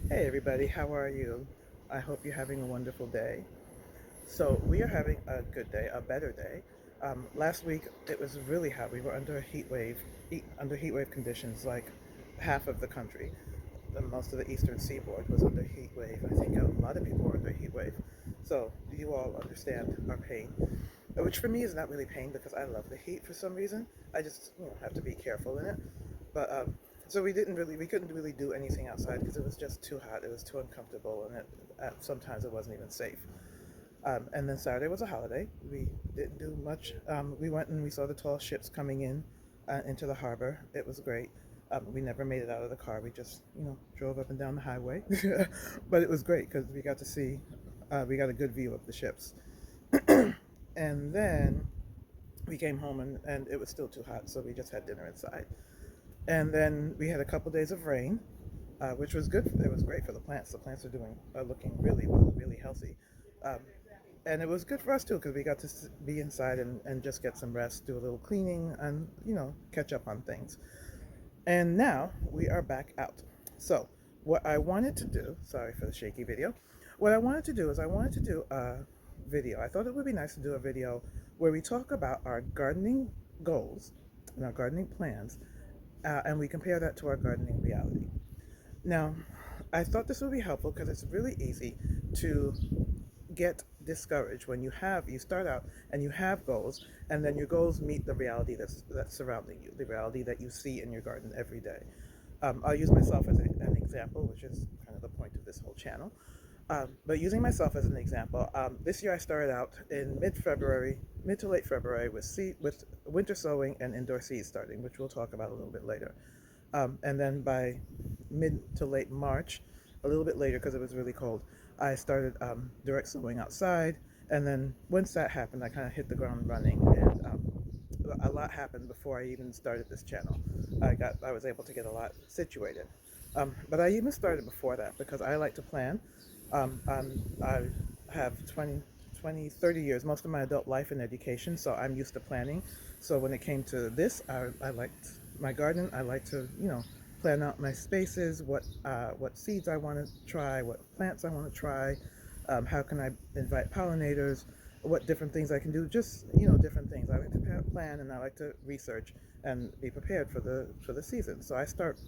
Hey everybody, how are you? I hope you're having a wonderful day. So we are having a good day, a better day. Last week it was really hot. We were under a heat wave, under heat wave conditions. Like half of the country, most of the eastern seaboard was under heat wave. I think a lot of people were under heat wave. So you all understand our pain, which for me is not really pain because I love the heat for some reason. I just have to be careful in it. But so we couldn't really do anything outside because it was just too hot. It was too uncomfortable, and sometimes it wasn't even safe. And then Saturday was a holiday. We didn't do much. We went and we saw the tall ships coming in into the harbor. It was great. We never made it out of the car. We just, drove up and down the highway. But it was great because we got to see, we got a good view of the ships. And then we came home and it was still too hot, so we just had dinner inside. And then we had a couple days of rain, which was good. It was great for the plants. The plants are looking really well, really healthy. Um, and it was good for us too because we got to be inside and just get some rest, do a little cleaning, and catch up on things. And now we are back out. So what I wanted to do, sorry for the shaky video, what I wanted to do is I wanted to do a video. I thought it would be nice to do a video where we talk about our gardening goals and our gardening plans, and we compare that to our gardening reality. Now, I thought this would be helpful because it's really easy to get discouraged when you start out and you have goals, and then your goals meet the reality that's surrounding you, the reality that you see in your garden every day. I'll use myself as an example, which is kind of the point of this whole channel. But using myself as an example, this year I started out in mid-February, mid to late February, with winter sowing and indoor seed starting, which we'll talk about a little bit later. And then by mid to late March, a little bit later because it was really cold, I started direct sowing outside. And then once that happened, I kind of hit the ground running, and a lot happened before I even started this channel. I was able to get a lot situated. But I even started before that because I like to plan. I have 30 years, most of my adult life in education, so I'm used to planning. So when it came to this, I liked my garden. I like to, plan out my spaces, what seeds I want to try, what plants I want to try, how can I invite pollinators, what different things I can do, just, different things. I like to plan and I like to research and be prepared for the season. So I start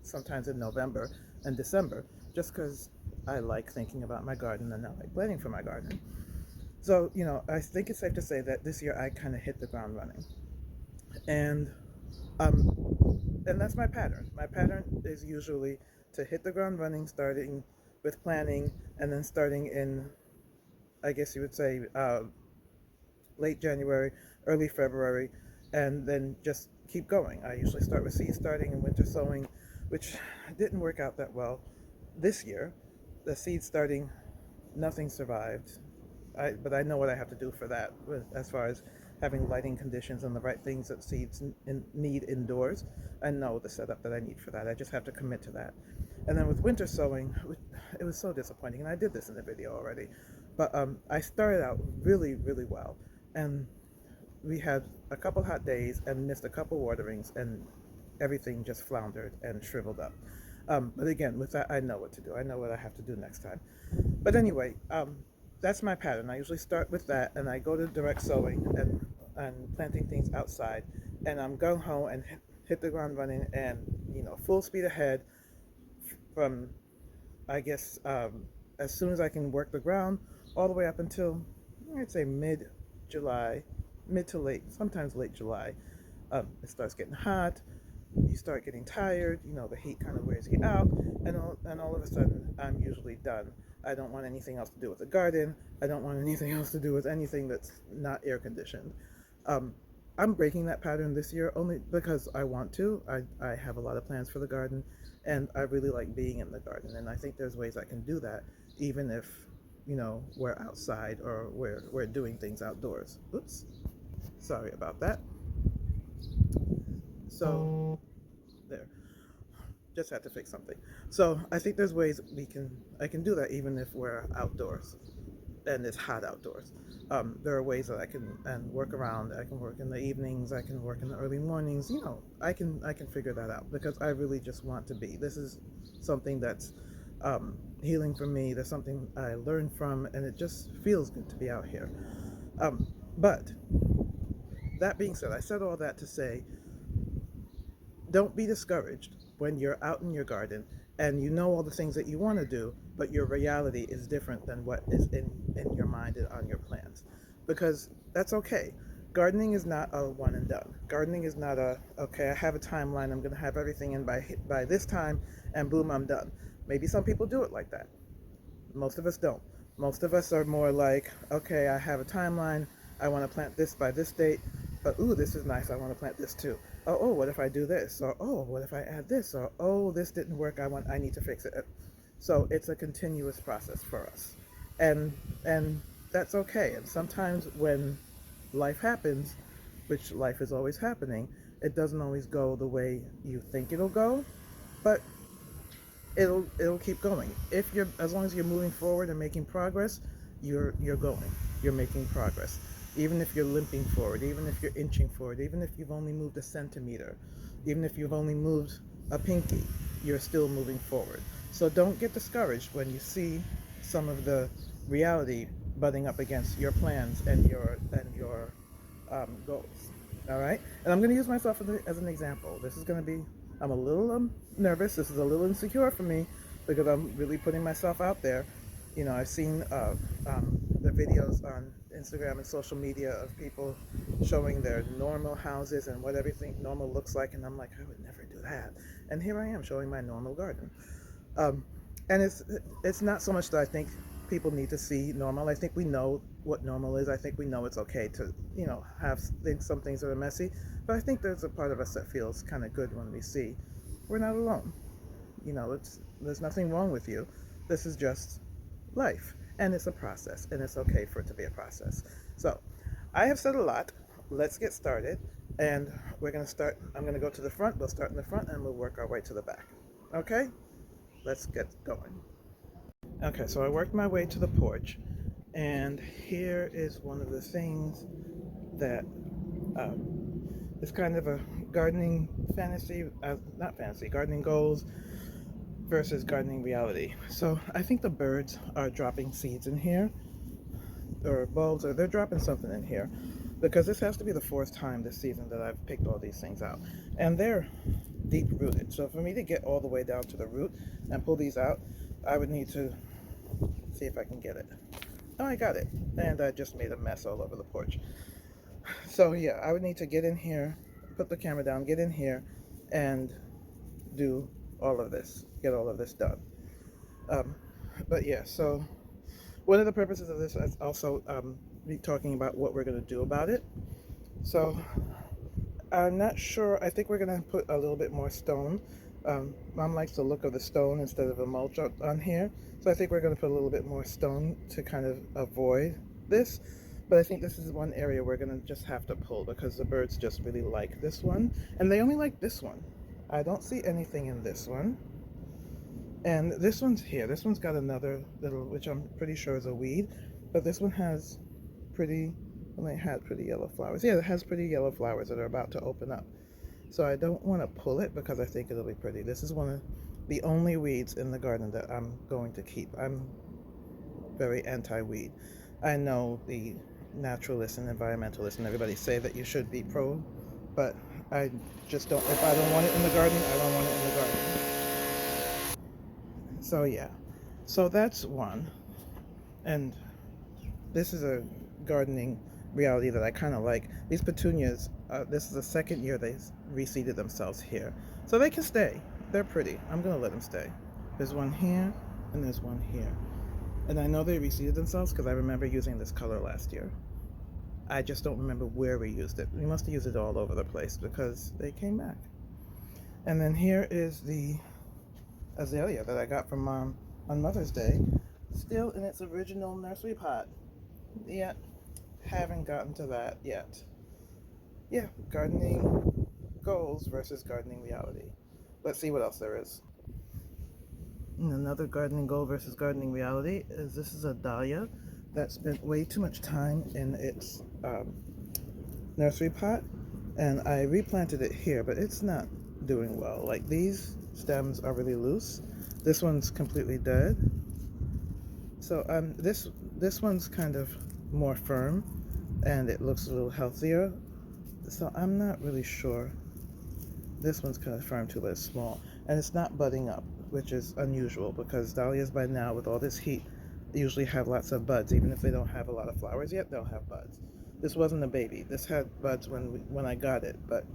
sometimes in November and December, just because I like thinking about my garden and I like planning for my garden. So, I think it's safe to say that this year I kind of hit the ground running. And um, and that's my pattern. My pattern is usually to hit the ground running, starting with planning, and then starting in, I guess you would say, late January, early February, and then just keep going. I usually start with seed starting and winter sowing, which didn't work out that well this year. The seed starting, nothing survived. But I know what I have to do for that, as far as having lighting conditions and the right things that seeds need indoors. I know the setup that I need for that. I just have to commit to that. And then with winter sowing, it was so disappointing. And I did this in the video already. But I started out really, really well. And we had a couple hot days and missed a couple waterings, and everything just floundered and shriveled up. But again, with that, I know what to do. I know what I have to do next time. But anyway, that's my pattern. I usually start with that, and I go to direct sowing and planting things outside, and I'm gung ho and hit the ground running, and full speed ahead from, I guess, as soon as I can work the ground, all the way up until, I'd say, mid July, mid to late, sometimes late July. It starts getting hot. You start getting tired. The heat kind of wears you out, and all of a sudden, I'm usually done. I don't want anything else to do with the garden. I don't want anything else to do with anything that's not air conditioned. Um, I'm breaking that pattern this year only because I want to. I have a lot of plans for the garden, and I really like being in the garden. And I think there's ways I can do that, even if, we're outside or we're doing things outdoors. Oops, sorry about that. So, there. Just had to fix something. So I think there's ways I can do that even if we're outdoors and it's hot outdoors. There are ways that I can and work around. I can work in the evenings. I can work in the early mornings. I can figure that out because I really just want to be. This is something that's healing for me. There's something I learned from, and it just feels good to be out here. But that being said, I said all that to say, don't be discouraged when you're out in your garden and you know all the things that you want to do, but your reality is different than what is in your mind and on your plans. Because that's okay. Gardening is not a one and done. Gardening is not a, okay, I have a timeline, I'm going to have everything in by this time, and boom, I'm done. Maybe some people do it like that. Most of us don't. Most of us are more like, okay, I have a timeline. I want to plant this by this date. But ooh, this is nice. I want to plant this too. Oh, what if I do this? Or oh, what if I add this? Or oh, this didn't work. I need to fix it. So it's a continuous process for us, and and that's okay. And sometimes when life happens, which life is always happening, it doesn't always go the way you think it'll go, but it'll keep going. If you're As long as you're moving forward and making progress, you're going. You're making progress. Even if you're limping forward, even if you're inching forward, even if you've only moved a centimeter, even if you've only moved a pinky, you're still moving forward. So don't get discouraged when you see some of the reality butting up against your plans and your goals. All right, and I'm going to use myself as an example. This is going to be, I'm a little nervous. This is a little insecure for me because I'm really putting myself out there. You know, I've seen the videos on Instagram and social media of people showing their normal houses and what everything normal looks like, and I'm like, I would never do that. And here I am showing my normal garden. Um, and it's not so much that I think people need to see normal. I think we know what normal is. I think we know it's okay to, have some things that are messy. But I think there's a part of us that feels kind of good when we see we're not alone. There's nothing wrong with you. This is just life, and it's a process, and it's okay for it to be a process. So, I have said a lot. Let's get started, and we're gonna start. I'm gonna go to the front. We'll start in the front, and we'll work our way to the back. Okay? Let's get going. Okay, so I worked my way to the porch, and here is one of the things that is kind of a gardening fantasy, not fantasy, gardening goals versus gardening reality. So I think the birds are dropping seeds in here, or bulbs, or they're dropping something in here, because this has to be the fourth time this season that I've picked all these things out. And they're deep rooted. So for me to get all the way down to the root and pull these out, I would need to see if I can get it. Oh, I got it. And I just made a mess all over the porch. So yeah, I would need to get in here, put the camera down, get in here, and do all of this, get all of this done. But yeah, so one of the purposes of this is also be talking about what we're going to do about it. So I'm not sure. I think we're going to put a little bit more stone. Mom likes the look of the stone instead of a mulch on here. So I think we're going to put a little bit more stone to kind of avoid this. But I think this is one area we're going to just have to pull because the birds just really like this one. And they only like this one. I don't see anything in this one. And this one's here. This one's got another little, which I'm pretty sure is a weed. But this one has pretty, well, it had pretty yellow flowers. Yeah, it has pretty yellow flowers that are about to open up. So I don't want to pull it because I think it'll be pretty. This is one of the only weeds in the garden that I'm going to keep. I'm very anti-weed. I know the naturalists and environmentalists and everybody say that you should be pro, but I just don't. If I don't want it in the garden, I don't want it in the garden. So yeah, so that's one. And this is a gardening reality that I kind of like. These petunias, this is the second year they reseeded themselves here. So they can stay. They're pretty. I'm going to let them stay. There's one here, and there's one here. And I know they reseeded themselves because I remember using this color last year. I just don't remember where we used it. We must have used it all over the place because they came back. And then here is the azalea that I got from Mom on Mother's Day. Still in its original nursery pot. Yet, haven't gotten to that yet. Yeah, gardening goals versus gardening reality. Let's see what else there is. And another gardening goal versus gardening reality is this is a dahlia that spent way too much time in its nursery pot, and I replanted it here, but it's not doing well. Like, these stems are really loose, This one's completely dead. So this one's kind of more firm, and it looks a little healthier. So I'm not really sure. This one's kind of firm too, but it's small, and it's not budding up, which is unusual because dahlias by now, with all this heat, usually have lots of buds. Even if they don't have a lot of flowers yet, they'll have buds. This wasn't a baby. This had buds when I got it, but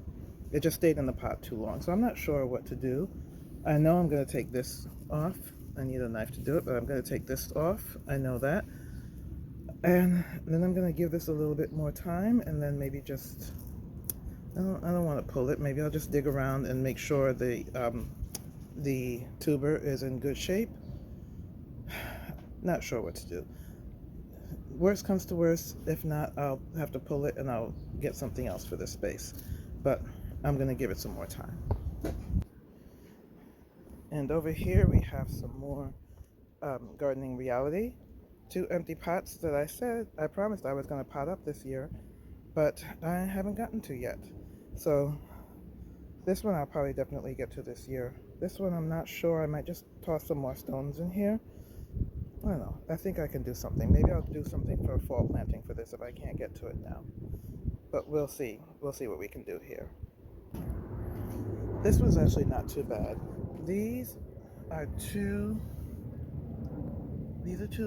it just stayed in the pot too long. So I'm not sure what to do. I know I'm going to take this off. I need a knife to do it, but I'm going to take this off. I know that. And then I'm going to give this a little bit more time, and then maybe just, I don't want to pull it. Maybe I'll just dig around and make sure the tuber is in good shape. Not sure what to do. Worst comes to worst, if not, I'll have to pull it and I'll get something else for this space. But I'm going to give it some more time. And over here we have some more gardening reality. 2 empty pots that I promised I was going to pot up this year, but I haven't gotten to yet. So this one I'll probably definitely get to this year. This one I'm not sure. I might just toss some more stones in here. I don't know. I think I can do something. Maybe I'll do something for fall planting for this if I can't get to it now. But we'll see. We'll see what we can do here. This was actually not too bad. These are two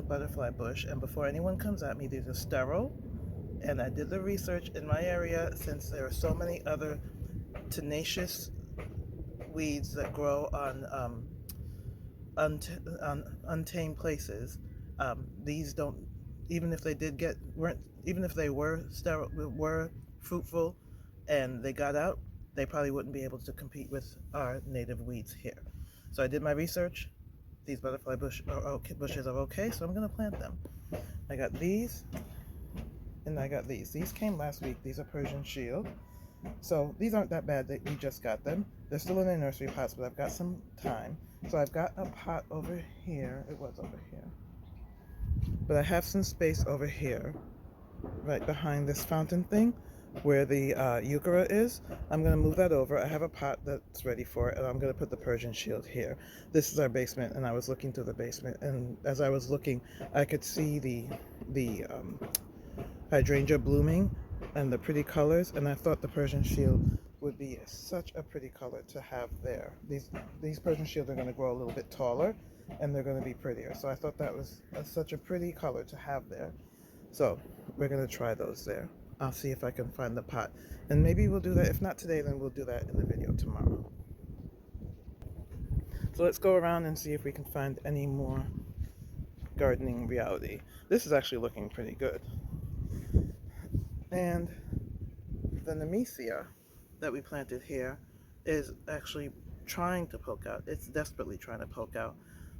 butterfly bush, and before anyone comes at me, these are sterile. And I did the research in my area, since there are so many other tenacious weeds that grow on untamed places. These don't, even if they even if they were sterile, were fruitful, and they got out, they probably wouldn't be able to compete with our native weeds here. So I did my research. These butterfly bushes are okay, so I'm going to plant them. I got these, and I got these. These came last week. These are Persian Shield. So these aren't that bad that we just got them. They're still in their nursery pots, but I've got some time. So I've got a pot over here. It was over here. But I have some space over here, right behind this fountain thing, where the euchera is. I'm going to move that over. I have a pot that's ready for it, and I'm going to put the Persian Shield here. This is our basement, and I was looking through the basement, and as I was looking, I could see the hydrangea blooming and the pretty colors, and I thought the Persian Shield would be such a pretty color to have there. These Persian Shields are going to grow a little bit taller, and they're going to be prettier. So I thought that was such a pretty color to have there. So we're going to try those there. I'll see if I can find the pot, and maybe we'll do that. If not today, then we'll do that in the video tomorrow. So let's go around and see if we can find any more gardening reality. This is actually looking pretty good. And the nemesia that we planted here is actually trying to poke out. It's desperately trying to poke out.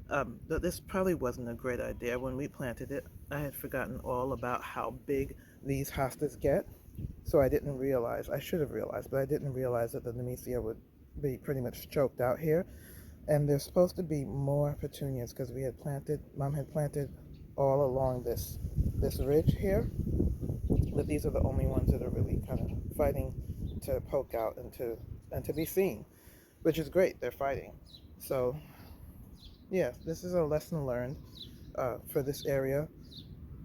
But this probably wasn't a great idea. When we planted it, I had forgotten all about how big these hostas get. So I didn't realize, I should have realized, but I didn't realize that the nemesia would be pretty much choked out here. And there's supposed to be more petunias because Mom had planted all along this ridge here. But these are the only ones that are really kind of fighting to poke out and to be seen, which is great. They're fighting. So yeah, this is a lesson learned for this area,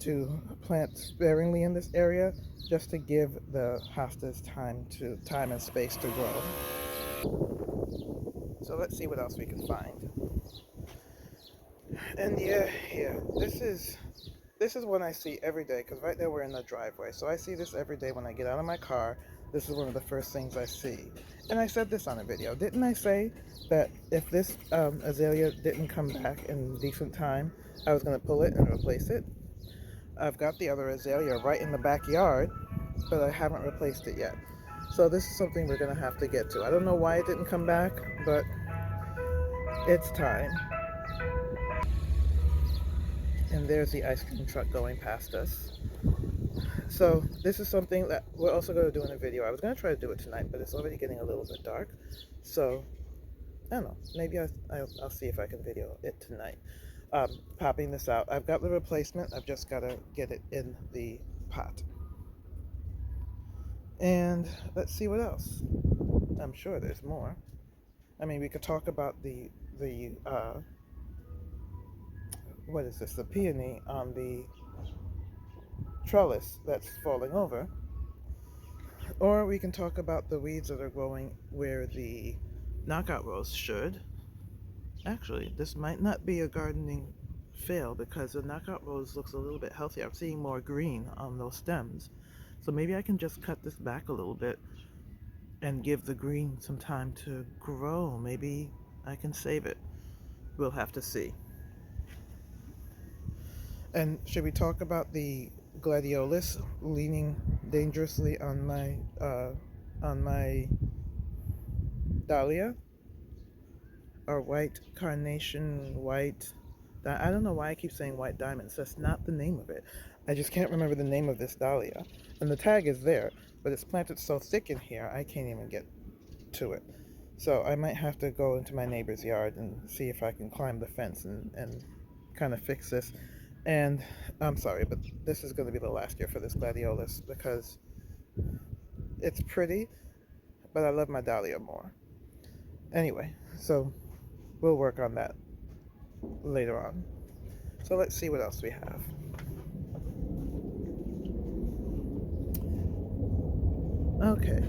to plant sparingly in this area, just to give the hostas time and space to grow. So let's see what else we can find. And yeah, this is one I see every day, because right there we're in the driveway. So I see this every day when I get out of my car. This is one of the first things I see. And I said this on a video. Didn't I say that if this azalea didn't come back in decent time, I was going to pull it and replace it? I've got the other azalea right in the backyard, but I haven't replaced it yet. So this is something we're going to have to get to. I don't know why it didn't come back, but it's time. And there's the ice cream truck going past us. So this is something that we're also going to do in a video. I was going to try to do it tonight, but it's already getting a little bit dark. So I don't know. Maybe I'll see if I can video it tonight. Popping this out. I've got the replacement. I've just got to get it in the pot. And let's see what else. I'm sure there's more. I mean, we could talk about the what is this, the peony on the trellis that's falling over. Or we can talk about the weeds that are growing where the knockout rose should. Actually, this might not be a gardening fail because the knockout rose looks a little bit healthier. I'm seeing more green on those stems. So maybe I can just cut this back a little bit and give the green some time to grow. Maybe I can save it. We'll have to see. And should we talk about the gladiolus leaning dangerously on my dahlia, or white carnation, white. I don't know why I keep saying white diamonds. That's not the name of it. I just can't remember the name of this dahlia. And the tag is there, but it's planted so thick in here I can't even get to it. So I might have to go into my neighbor's yard and see if I can climb the fence and kind of fix this. And I'm sorry, but this is going to be the last year for this gladiolus because it's pretty, but I love my dahlia more. Anyway, so we'll work on that later on. So let's see what else we have. Okay,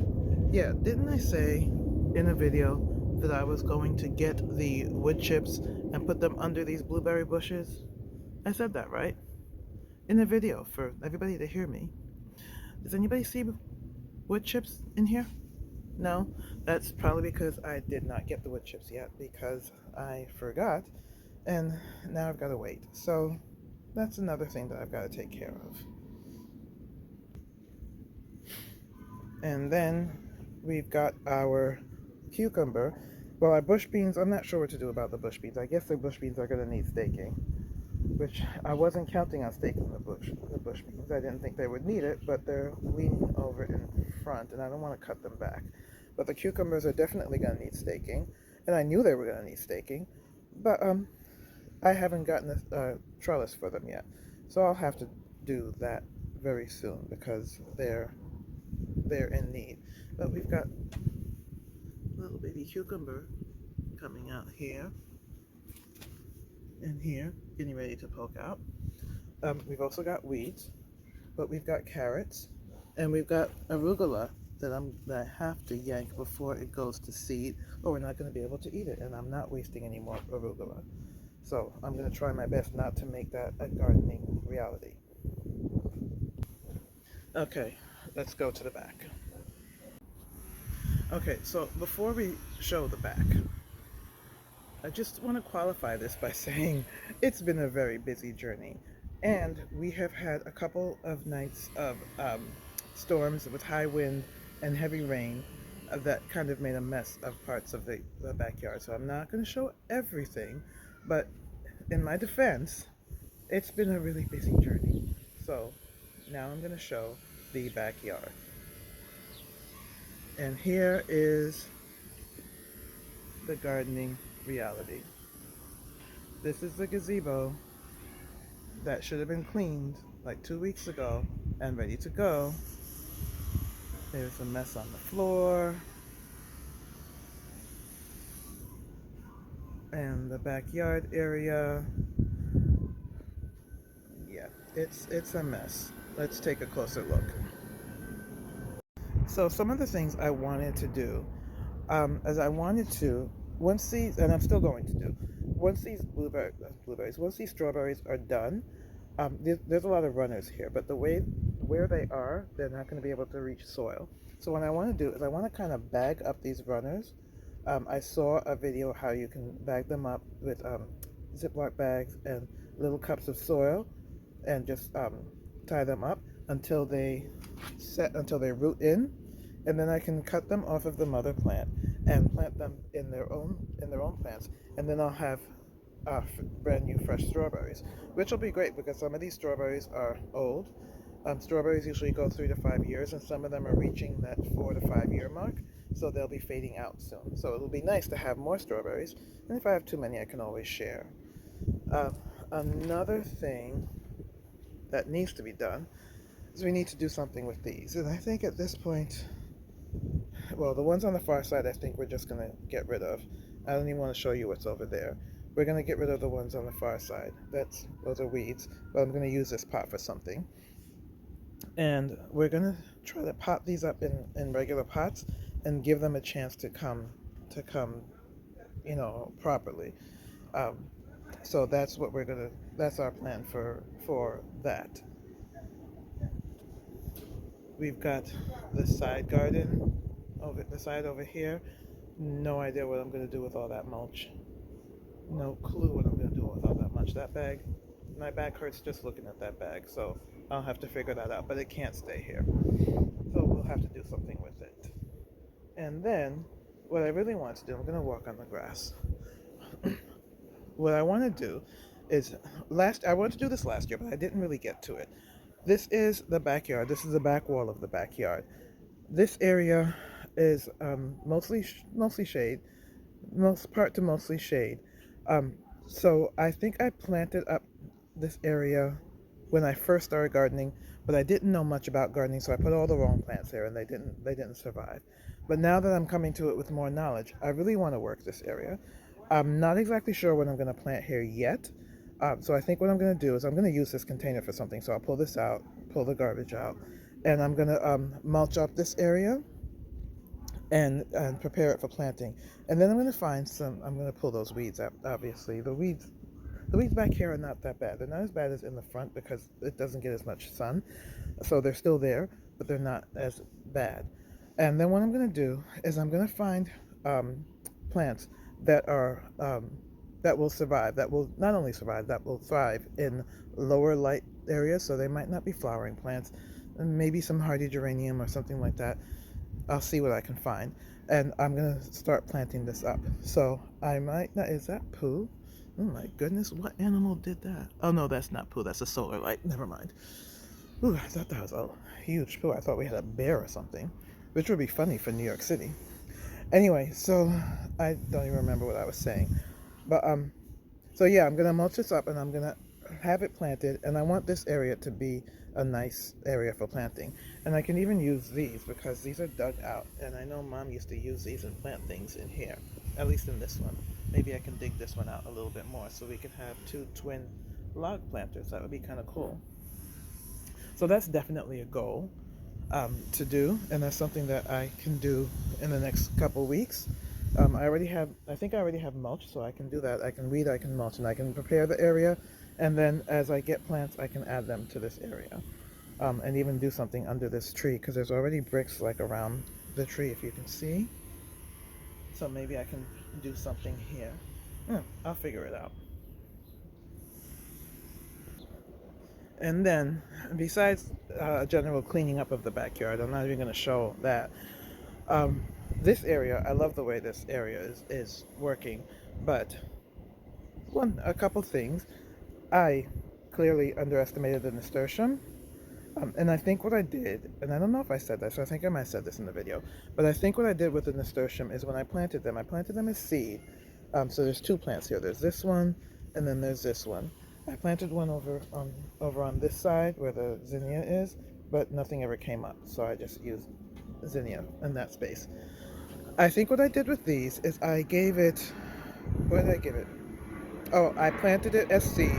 yeah, didn't I say in a video that I was going to get the wood chips and put them under these blueberry bushes? I said that, right? In a video for everybody to hear me. Does anybody see wood chips in here? No? That's probably because I did not get the wood chips yet because I forgot, and now I've got to wait. So that's another thing that I've got to take care of. And then we've got our cucumber. Well, our bush beans, I'm not sure what to do about the bush beans. I guess the bush beans are going to need staking, which I wasn't counting on staking the bush beans. I didn't think they would need it, but they're leaning over in front, and I don't want to cut them back. But the cucumbers are definitely going to need staking, and I knew they were going to need staking, but I haven't gotten a trellis for them yet, so I'll have to do that very soon because they're in need. But we've got little baby cucumber coming out here and here, getting ready to poke out. We've also got weeds, but we've got carrots, and we've got arugula that I have to yank before it goes to seed, or we're not going to be able to eat it, and I'm not wasting any more arugula. So I'm going to try my best not to make that a gardening reality. Okay, let's go to the back. Okay, so before we show the back, I just want to qualify this by saying it's been a very busy journey, and we have had a couple of nights of storms with high wind and heavy rain that kind of made a mess of parts of the backyard. So I'm not going to show everything, but in my defense, it's been a really busy journey. So now I'm going to show the backyard. And here is the gardening reality. This is the gazebo that should have been cleaned like 2 weeks ago and ready to go. There's a mess on the floor. And the backyard area. Yeah, it's a mess. Let's take a closer look. So some of the things I wanted to do, as I wanted to, once these, and I'm still going to do, once these once these strawberries are done, there's a lot of runners here, but where they are, they're not going to be able to reach soil. So what I want to do is I want to kind of bag up these runners. I saw a video how you can bag them up with Ziploc bags and little cups of soil, and just tie them up until they root in, and then I can cut them off of the mother plant and plant them in their own plants, and then I'll have brand new fresh strawberries, which will be great because some of these strawberries are old. Strawberries usually go 3 to 5 years, and some of them are reaching that 4 to 5 year mark, so they'll be fading out soon. So it'll be nice to have more strawberries, and if I have too many, I can always share. Another thing that needs to be done is we need to do something with these, and I think at this point, well, the ones on the far side I think we're just going to get rid of, I don't even want to show you what's over there. We're going to get rid of the ones on the far side. Those are weeds, but I'm going to use this pot for something. And we're going to try to pot these up in regular pots and give them a chance to come, properly. Um, so that's our plan for that. We've got the side garden over the side over here. No idea what I'm going to do with all that mulch. No clue what I'm going to do with all that mulch. That bag, my back hurts just looking at that bag, so I'll have to figure that out. But it can't stay here, so we'll have to do something with it. And then, what I really want to do, I'm going to walk on the grass. What I want to do is I wanted to do this last year, but I didn't really get to it. This is the backyard. This is the back wall of the backyard. This area is mostly shade, mostly shade. Um, so I think I planted up this area when I first started gardening, but I didn't know much about gardening, so I put all the wrong plants there, and they didn't survive. But now that I'm coming to it with more knowledge, I really want to work this area. I'm not exactly sure what I'm going to plant here yet. So I think what I'm going to do is I'm going to use this container for something. So I'll pull this out, pull the garbage out, and I'm going to mulch up this area and prepare it for planting. And then I'm going to pull those weeds out, obviously. The weeds back here are not that bad. They're not as bad as in the front because it doesn't get as much sun. So they're still there, but they're not as bad. And then what I'm going to do is I'm going to find plants that are that will survive, that will not only survive, that will thrive in lower light areas. So they might not be flowering plants, and maybe some hardy geranium or something like that. I'll see what I can find, and I'm gonna start planting this up. So I might not. Is that poo? Oh my goodness, what animal did that? Oh no, that's not poo. That's a solar light. Never mind. Ooh, I thought that was a huge poo. I thought we had a bear or something, which would be funny for New York City. Anyway, so I don't even remember what I was saying, but so yeah, I'm gonna mulch this up and I'm gonna have it planted, and I want this area to be a nice area for planting. And I can even use these because these are dug out, and I know Mom used to use these and plant things in here, at least in this one. Maybe I can dig this one out a little bit more so we can have two twin log planters. That would be kind of cool. So that's definitely a goal to do, and that's something that I can do in the next couple weeks. I think I already have mulch, so I can do that. I can weed, I can mulch, and I can prepare the area, and then as I get plants, I can add them to this area, and even do something under this tree, because there's already bricks like around the tree, if you can see. So maybe I can do something here. I'll figure it out. And then, besides general cleaning up of the backyard, I'm not even going to show that. Um, this area, I love the way this area is working, but a couple things. I clearly underestimated the nasturtium, and I think what I did, and I don't know if I said that, so I think I might have said this in the video, but I think what I did with the nasturtium is when I planted them as seed. So there's two plants here. There's this one, and then there's this one. I planted one over on this side where the zinnia is, but nothing ever came up, so I just used zinnia in that space. I think what I did with these is I gave it. What did I give it? Oh, I planted it as seed.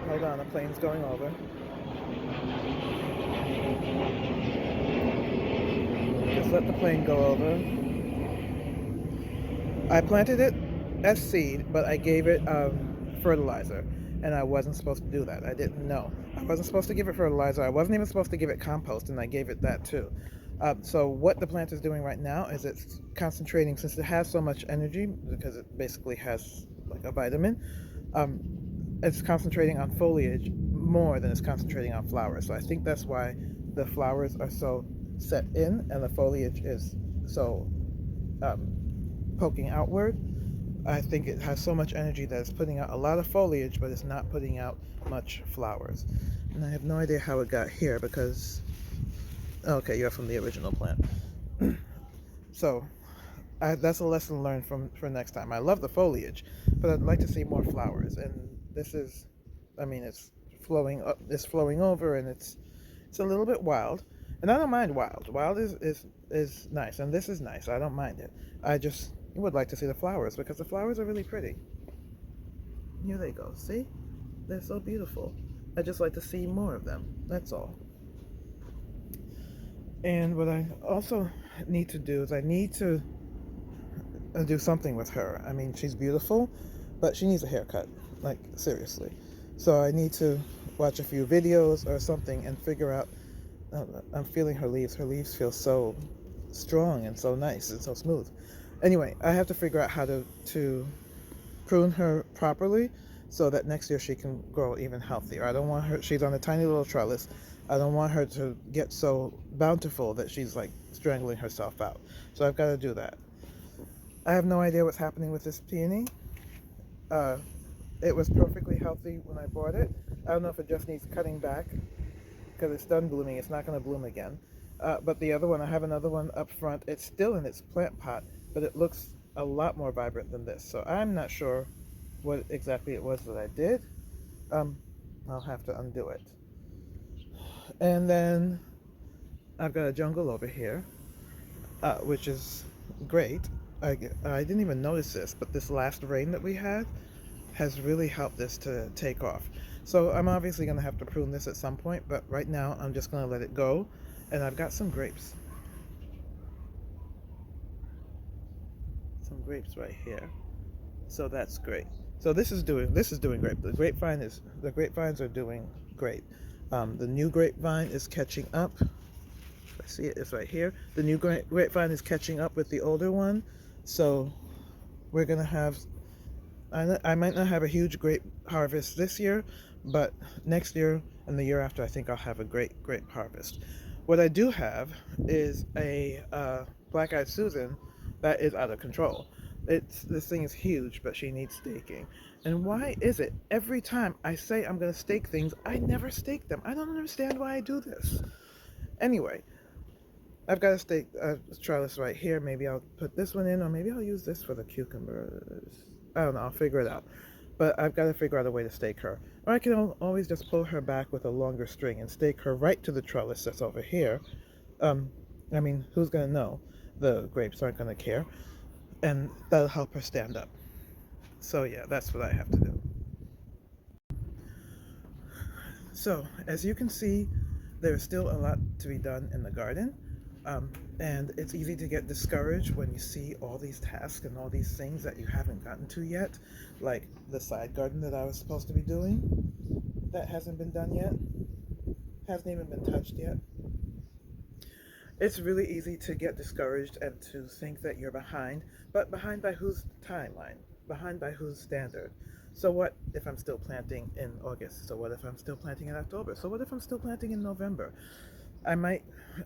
Hold on, a plane's going over. Just let the plane go over. I planted it as seed, but I gave it fertilizer, and I wasn't supposed to do that. I didn't know. I wasn't supposed to give it fertilizer. I wasn't even supposed to give it compost, and I gave it that too. So what the plant is doing right now is it's concentrating, since it has so much energy, because it basically has like a vitamin, um, it's concentrating on foliage more than it's concentrating on flowers. So I think that's why the flowers are so set in and the foliage is so um, poking outward. I think it has so much energy that it's putting out a lot of foliage, but it's not putting out much flowers. And I have no idea how it got here because, okay, you're from the original plant. So that's a lesson learned for next time. I love the foliage, but I'd like to see more flowers. And this is, I mean, it's flowing up, it's flowing over, and it's a little bit wild. And I don't mind wild. Wild is nice, and this is nice. I don't mind it. I just You would like to see the flowers because the flowers are really pretty. Here they go. See? They're so beautiful. I just like to see more of them. That's all. And what I also need to do is I need to do something with her. I mean, she's beautiful, but she needs a haircut. Like, seriously. So I need to watch a few videos or something and figure out. I'm feeling her leaves. Her leaves feel so strong and so nice and so smooth. Anyway, I have to figure out how to prune her properly so that next year she can grow even healthier. I don't want her, she's on a tiny little trellis. I don't want her to get so bountiful that she's like strangling herself out. So I've got to do that. I have no idea what's happening with this peony. Uh, it was perfectly healthy when I bought it. I don't know if it just needs cutting back because it's done blooming. It's not going to bloom again. But the other one, I have another one up front. It's still in its plant pot, but it looks a lot more vibrant than this. So I'm not sure what exactly it was that I did. Um, I'll have to undo it. And then I've got a jungle over here, which is great. I didn't even notice this, but this last rain that we had has really helped this to take off. So I'm obviously going to have to prune this at some point, but right now I'm just going to let it go. And I've got some grapes. Some grapes right here. So that's great. So this is doing great. The grapevines are doing great. The new grapevine is catching up. I see it. It's right here. The new grapevine is catching up with the older one. So we're gonna have. I might not have a huge grape harvest this year, but next year and the year after, I think I'll have a great grape harvest. What I do have is a black-eyed Susan that is out of control. This thing is huge, but she needs staking. And why is it every time I say I'm gonna stake things, I never stake them? I don't understand why I do this. Anyway, I've got a stake trellis right here. Maybe I'll put this one in, or maybe I'll use this for the cucumbers. I don't know. I'll figure it out. But I've got to figure out a way to stake her. Or I can always just pull her back with a longer string and stake her right to the trellis that's over here. Um, I mean, who's going to know? The grapes aren't going to care. And that'll help her stand up. So yeah, that's what I have to do. So, as you can see, there's still a lot to be done in the garden. Um, and it's easy to get discouraged when you see all these tasks and all these things that you haven't gotten to yet, like the side garden that I was supposed to be doing. That hasn't been done yet, hasn't even been touched yet. It's really easy to get discouraged and to think that you're behind, but behind by whose timeline? Behind by whose standard? So what if I'm still planting in August? So what if I'm still planting in October? So what if I'm still planting in November? I might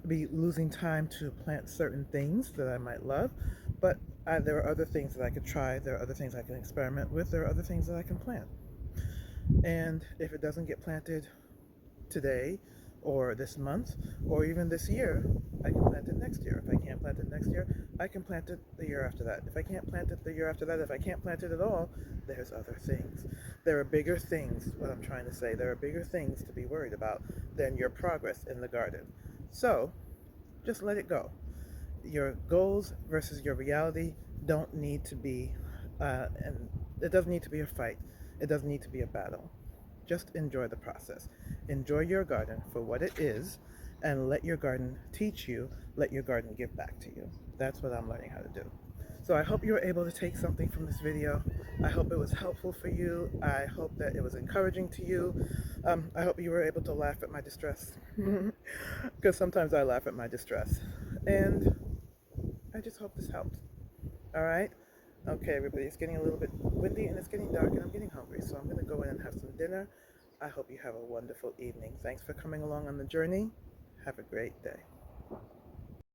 be losing time to plant certain things that I might love, but there are other things that I could try. There are other things I can experiment with. There are other things that I can plant. And if it doesn't get planted today or this month or even this year, I can plant it next year. If I can't plant it next year, I can plant it the year after that. If I can't plant it the year after that, if I can't plant it at all, there's other things. There are bigger things, what I'm trying to say, there are bigger things to be worried about than your progress in the garden. So, just let it go. Your goals versus your reality don't need to be, and it doesn't need to be a fight. It doesn't need to be a battle. Just enjoy the process. Enjoy your garden for what it is, and let your garden teach you, let your garden give back to you. That's what I'm learning how to do. So I hope you were able to take something from this video. I hope it was helpful for you. I hope that it was encouraging to you. I hope you were able to laugh at my distress, because sometimes I laugh at my distress. And I just hope this helped. All right? Okay, everybody, it's getting a little bit windy and it's getting dark and I'm getting hungry, so I'm going to go in and have some dinner. I hope you have a wonderful evening. Thanks for coming along on the journey. Have a great day.